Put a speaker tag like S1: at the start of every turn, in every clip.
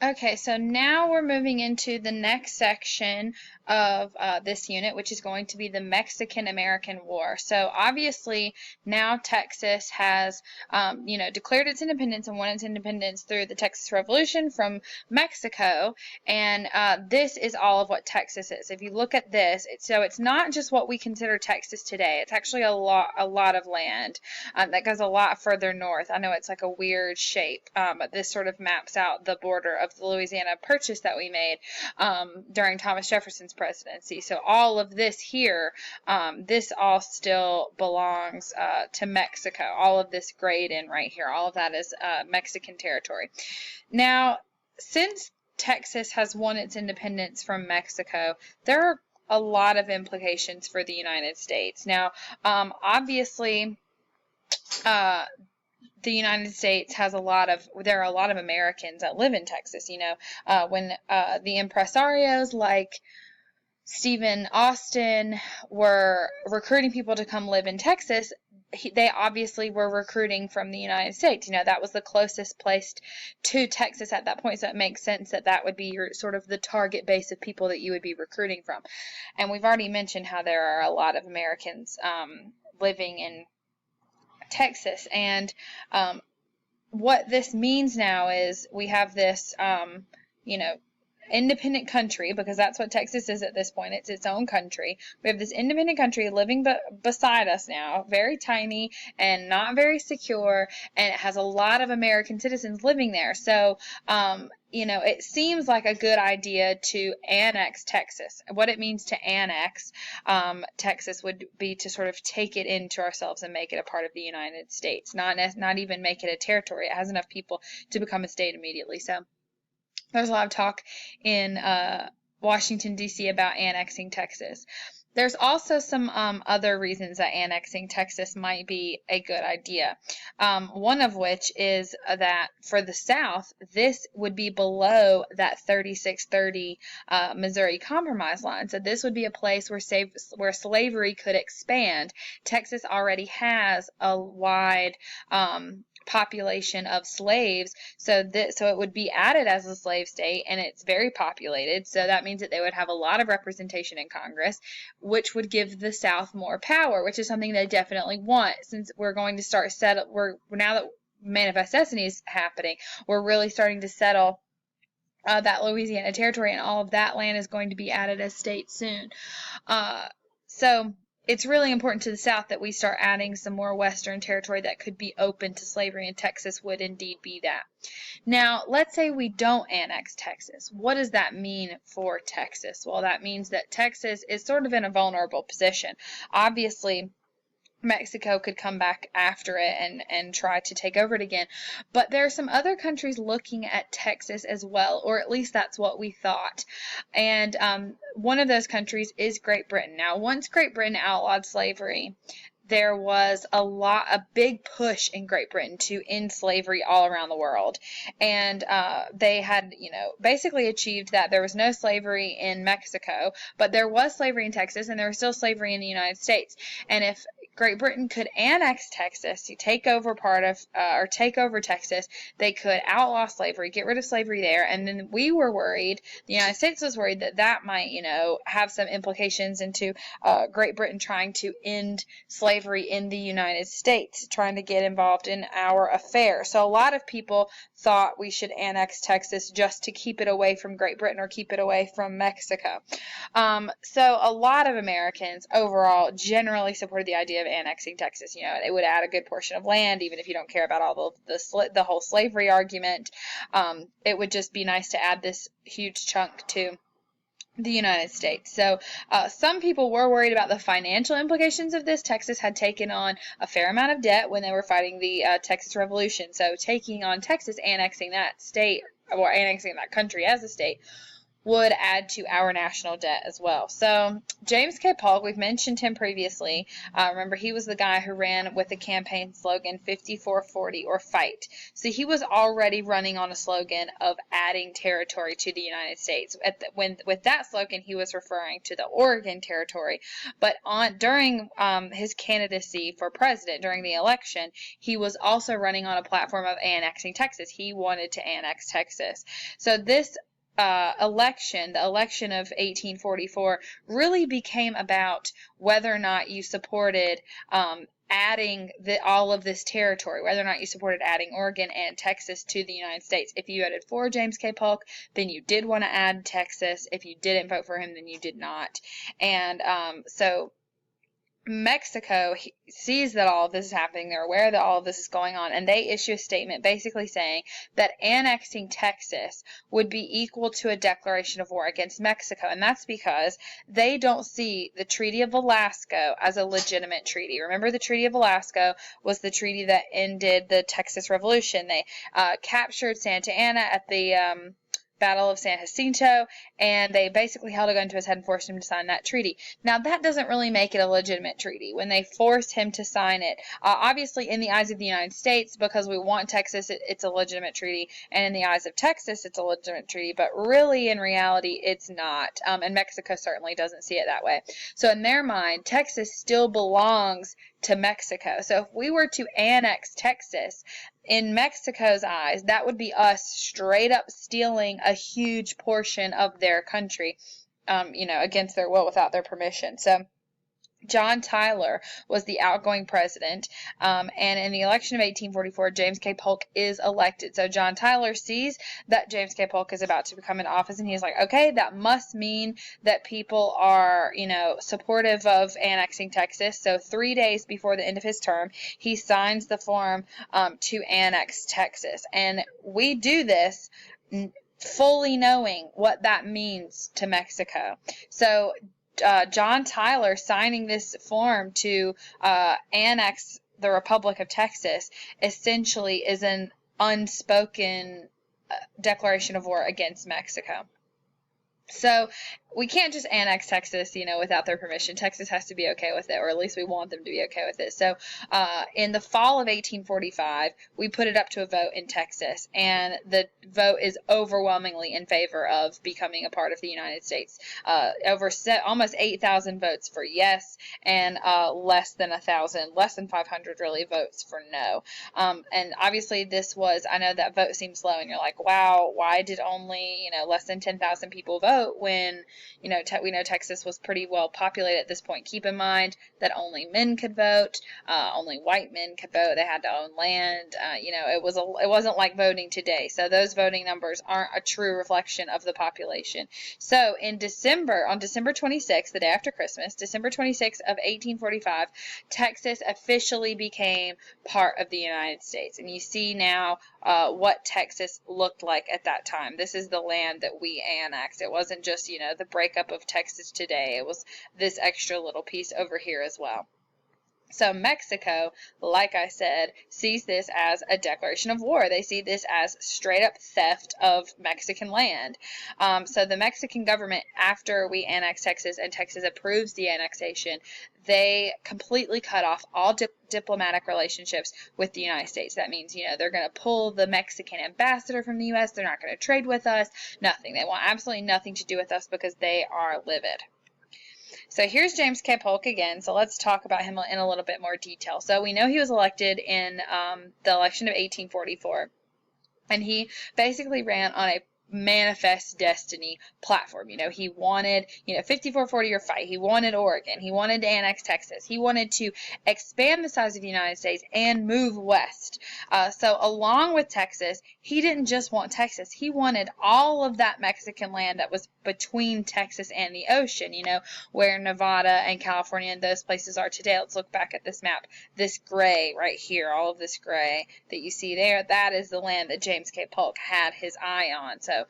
S1: Okay, so now we're moving into the next section of this unit, which is going to be the Mexican-American War. So obviously now Texas has, declared its independence and won its independence through the Texas Revolution from Mexico, and this is all of what Texas is. If you look at this, it's not just what we consider Texas today. It's actually a lot of land that goes a lot further north. I know it's like a weird shape, but this sort of maps out the border of the Louisiana Purchase that we made during Thomas Jefferson's presidency. So all of this here, this all still belongs to Mexico. All of this grayed in right here, all of that is Mexican territory. Now, since Texas has won its independence from Mexico, there are a lot of implications for the United States. Now, obviously, the United States has there are a lot of Americans that live in Texas. When the impresarios like Stephen Austin were recruiting people to come live in Texas, they obviously were recruiting from the United States. That was the closest place to Texas at that point, so it makes sense that that would be your sort of the target base of people that you would be recruiting from. And we've already mentioned how there are a lot of Americans living in Texas, and what this means now is we have this, independent country, because that's what Texas is at this point. It's its own country. We have this independent country living beside us now, very tiny and not very secure, and it has a lot of American citizens living there. So, it seems like a good idea to annex Texas. What it means to annex Texas would be to sort of take it into ourselves and make it a part of the United States, not even make it a territory. It has enough people to become a state immediately. So there's a lot of talk in Washington, D.C. about annexing Texas. There's also some other reasons that annexing Texas might be a good idea. One of which is that for the South, this would be below that 3630 Missouri Compromise line. So this would be a place where slavery could expand. Texas already has a wide population of slaves, so it would be added as a slave state, and it's very populated, so that means that they would have a lot of representation in Congress, which would give the South more power, which is something they definitely want. Since we're going to start now that Manifest Destiny is happening, we're really starting to settle that Louisiana territory, and all of that land is going to be added as states soon. So it's really important to the South that we start adding some more Western territory that could be open to slavery, and Texas would indeed be that. Now, let's say we don't annex Texas. What does that mean for Texas? Well, that means that Texas is sort of in a vulnerable position. Obviously, Mexico could come back after it and try to take over it again. But there are some other countries looking at Texas as well, or at least that's what we thought. And one of those countries is Great Britain. Now, once Great Britain outlawed slavery, there was a big push in Great Britain to end slavery all around the world. And they had, basically achieved that there was no slavery in Mexico, but there was slavery in Texas, and there was still slavery in the United States. And if Great Britain could annex Texas, take over Texas, they could outlaw slavery, get rid of slavery there, and then we were worried, the United States was worried that might, have some implications into Great Britain trying to end slavery in the United States, trying to get involved in our affairs. So a lot of people thought we should annex Texas just to keep it away from Great Britain or keep it away from Mexico. So a lot of Americans overall generally supported the idea of annexing Texas. It would add a good portion of land, even if you don't care about all the whole slavery argument. It would just be nice to add this huge chunk to the United States. So some people were worried about the financial implications of this. Texas had taken on a fair amount of debt when they were fighting the Texas Revolution. So taking on Texas, annexing that state, or annexing that country as a state, would add to our national debt as well. So James K. Polk, we've mentioned him previously. Remember, he was the guy who ran with the campaign slogan 5440 or fight. So he was already running on a slogan of adding territory to the United States. With that slogan, he was referring to the Oregon Territory. But during his candidacy for president, during the election, he was also running on a platform of annexing Texas. He wanted to annex Texas. So this election, the election of 1844, really became about whether or not you supported adding all of this territory, whether or not you supported adding Oregon and Texas to the United States. If you voted for James K. Polk, then you did want to add Texas. If you didn't vote for him, then you did not. And so Mexico sees that all of this is happening. They're aware that all of this is going on, and they issue a statement basically saying that annexing Texas would be equal to a declaration of war against Mexico, and that's because they don't see the Treaty of Alaska as a legitimate treaty. Remember, the Treaty of Alaska was the treaty that ended the Texas Revolution. They captured Santa Anna at the Battle of San Jacinto, and they basically held a gun to his head and forced him to sign that treaty. Now, that doesn't really make it a legitimate treaty when they force him to sign it. Obviously, in the eyes of the United States, because we want Texas, it's a legitimate treaty, and in the eyes of Texas, it's a legitimate treaty, but really, in reality, it's not, and Mexico certainly doesn't see it that way. So in their mind, Texas still belongs to Mexico. So if we were to annex Texas, in Mexico's eyes, that would be us straight up stealing a huge portion of their country, against their will, without their permission. So John Tyler was the outgoing president, and in the election of 1844, James K. Polk is elected. So John Tyler sees that James K. Polk is about to become in office, and he's like, okay, that must mean that people are, supportive of annexing Texas. So 3 days before the end of his term, he signs the form to annex Texas. And we do this fully knowing what that means to Mexico. So John Tyler signing this form to annex the Republic of Texas essentially is an unspoken declaration of war against Mexico. So we can't just annex Texas, without their permission. Texas has to be okay with it, or at least we want them to be okay with it. So in the fall of 1845, we put it up to a vote in Texas, and the vote is overwhelmingly in favor of becoming a part of the United States. Almost 8,000 votes for yes, and less than 500 really votes for no. And obviously I know that vote seems low, and you're like, wow, why did only, less than 10,000 people vote when we know Texas was pretty well populated at this point. Keep in mind that only men could vote, only white men could vote. They had to own land. It wasn't like voting today. So those voting numbers aren't a true reflection of the population. So on December 26th, the day after Christmas, December 26th of 1845, Texas officially became part of the United States. And you see now what Texas looked like at that time. This is the land that we annexed. It wasn't just, the breakup of Texas today. It was this extra little piece over here as well. So Mexico, like I said, sees this as a declaration of war. They see this as straight up theft of Mexican land. So the Mexican government, after we annex Texas and Texas approves the annexation, they completely cut off all diplomatic relationships with the United States. That means, they're going to pull the Mexican ambassador from the U.S. They're not going to trade with us. Nothing. They want absolutely nothing to do with us because they are livid. So here's James K. Polk again. So let's talk about him in a little bit more detail. So we know he was elected in the election of 1844. And he basically ran on a manifest destiny platform. He wanted, 5440 or fight. He wanted Oregon. He wanted to annex Texas. He wanted to expand the size of the United States and move west. So along with Texas, he didn't just want Texas. He wanted all of that Mexican land that was between Texas and the ocean, where Nevada and California and those places are today. Let's look back at this map. This gray right here, all of this gray that you see there, that is the land that James K. Polk had his eye on. So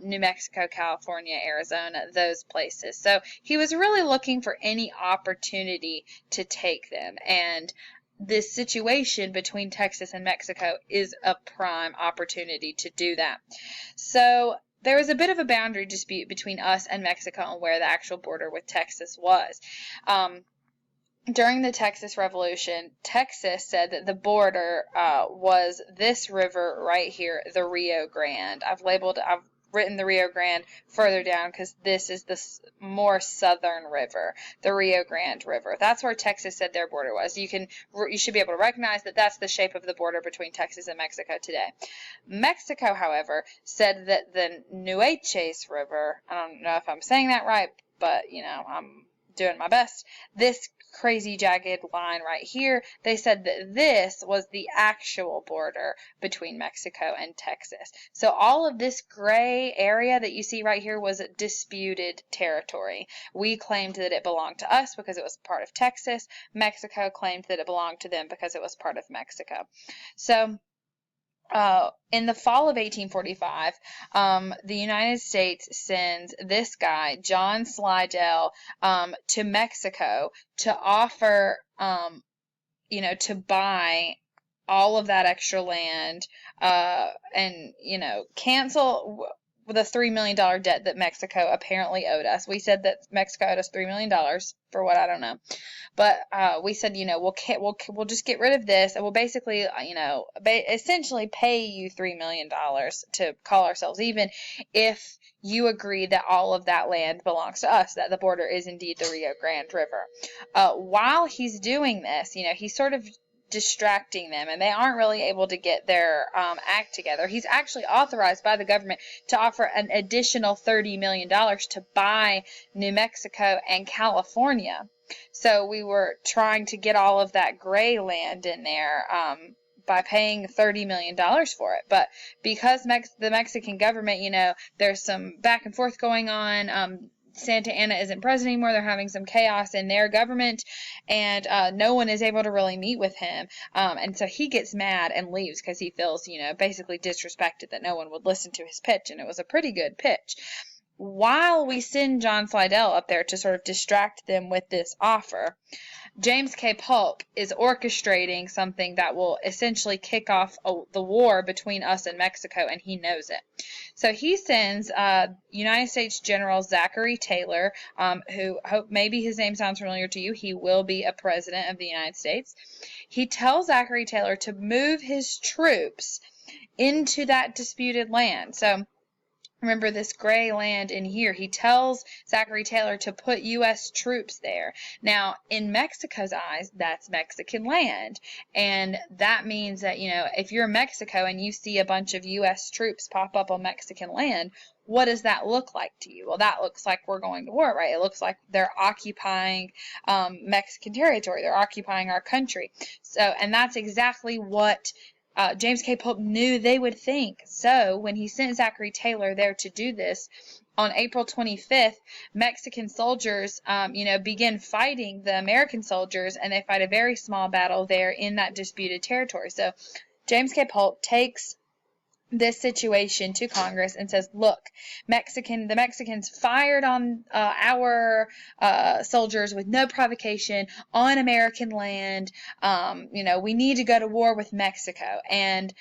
S1: New Mexico, California, Arizona, those places. So he was really looking for any opportunity to take them. And this situation between Texas and Mexico is a prime opportunity to do that. So there was a bit of a boundary dispute between us and Mexico on where the actual border with Texas was. During the Texas Revolution, Texas said that the border was this river right here, the Rio Grande. I've written the Rio Grande further down because this is the more southern river, the Rio Grande River. That's where Texas said their border was. You should be able to recognize that that's the shape of the border between Texas and Mexico today. Mexico, however, said that the Nueces River, I don't know if I'm saying that right, but I'm doing my best. This crazy jagged line right here, they said that this was the actual border between Mexico and Texas. So all of this gray area that you see right here was disputed territory. We claimed that it belonged to us because it was part of Texas. Mexico claimed that it belonged to them because it was part of Mexico. So in the fall of 1845, the United States sends this guy, John Slidell, to Mexico to offer, to buy all of that extra land, and, cancel the $3 million debt that Mexico apparently owed us. We said that Mexico owed us $3 million for what I don't know. But we said, we'll just get rid of this, and we'll basically, essentially pay you $3 million to call ourselves even if you agree that all of that land belongs to us, that the border is indeed the Rio Grande River. While he's doing this, he's sort of distracting them, and they aren't really able to get their act together. He's actually authorized by the government to offer an additional $30 million to buy New Mexico and California. So we were trying to get all of that gray land in there by paying $30 million for it. But because the Mexican government, there's some back and forth going on. Santa Anna isn't president anymore. They're having some chaos in their government, and no one is able to really meet with him. And so he gets mad and leaves because he feels, basically disrespected that no one would listen to his pitch, and it was a pretty good pitch. While we send John Slidell up there to sort of distract them with this offer, James K. Polk is orchestrating something that will essentially kick off the war between us and Mexico, and he knows it. So he sends United States General Zachary Taylor, who maybe his name sounds familiar to you. He will be a president of the United States. He tells Zachary Taylor to move his troops into that disputed land. So remember this gray land in here. He tells Zachary Taylor to put U.S. troops there. Now, in Mexico's eyes, that's Mexican land. And that means that, if you're in Mexico and you see a bunch of U.S. troops pop up on Mexican land, what does that look like to you? Well, that looks like we're going to war, right? It looks like they're occupying Mexican territory. They're occupying our country. So, and that's exactly what James K. Polk knew they would think. So when he sent Zachary Taylor there to do this, on April 25th, Mexican soldiers, begin fighting the American soldiers, and they fight a very small battle there in that disputed territory. So James K. Polk takes this situation to Congress and says, look, the Mexicans fired on our soldiers with no provocation on American land. We need to go to war with Mexico. And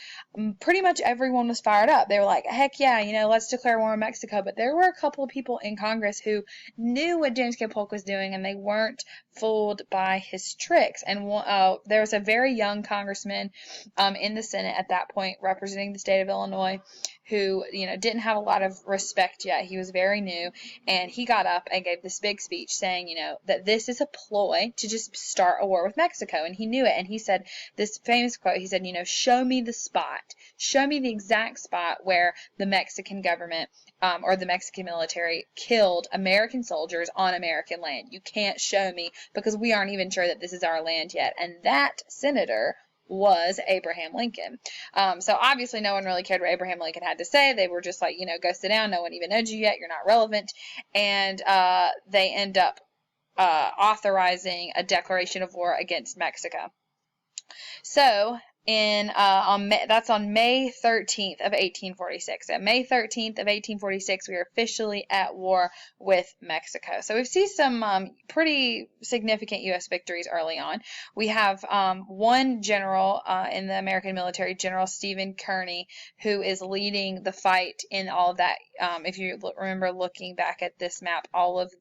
S1: pretty much everyone was fired up. They were like, heck yeah, let's declare war on Mexico. But there were a couple of people in Congress who knew what James K. Polk was doing, and they weren't fooled by his tricks. And there was a very young congressman in the Senate at that point representing the state of Illinois who, didn't have a lot of respect yet. He was very new, and he got up and gave this big speech saying, that this is a ploy to just start a war with Mexico, and he knew it. And he said this famous quote, he said, show me the spot. Show me the exact spot where the Mexican government or the Mexican military killed American soldiers on American land. You can't show me because we aren't even sure that this is our land yet. And that senator was Abraham Lincoln. So obviously no one really cared what Abraham Lincoln had to say. They were just like, go sit down. No one even knows you yet. You're not relevant. And they end up authorizing a declaration of war against Mexico. So that's on May 13th of 1846. At May 13th of 1846, we are officially at war with Mexico. So we've seen some pretty significant U.S. victories early on. We have one general in the American military, General Stephen Kearny, who is leading the fight in all of that. If you remember looking back at this map, all of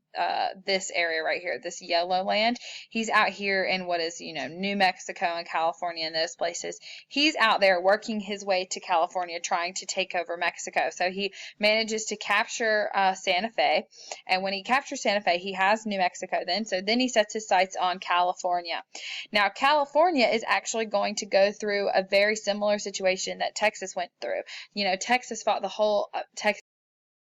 S1: this area right here, this yellow land, he's out here in what is, New Mexico and California and those places. He's out there working his way to California trying to take over Mexico. So he manages to capture Santa Fe. And when he captures Santa Fe, he has New Mexico then. So then he sets his sights on California. Now, California is actually going to go through a very similar situation that Texas went through. Texas fought the whole Texas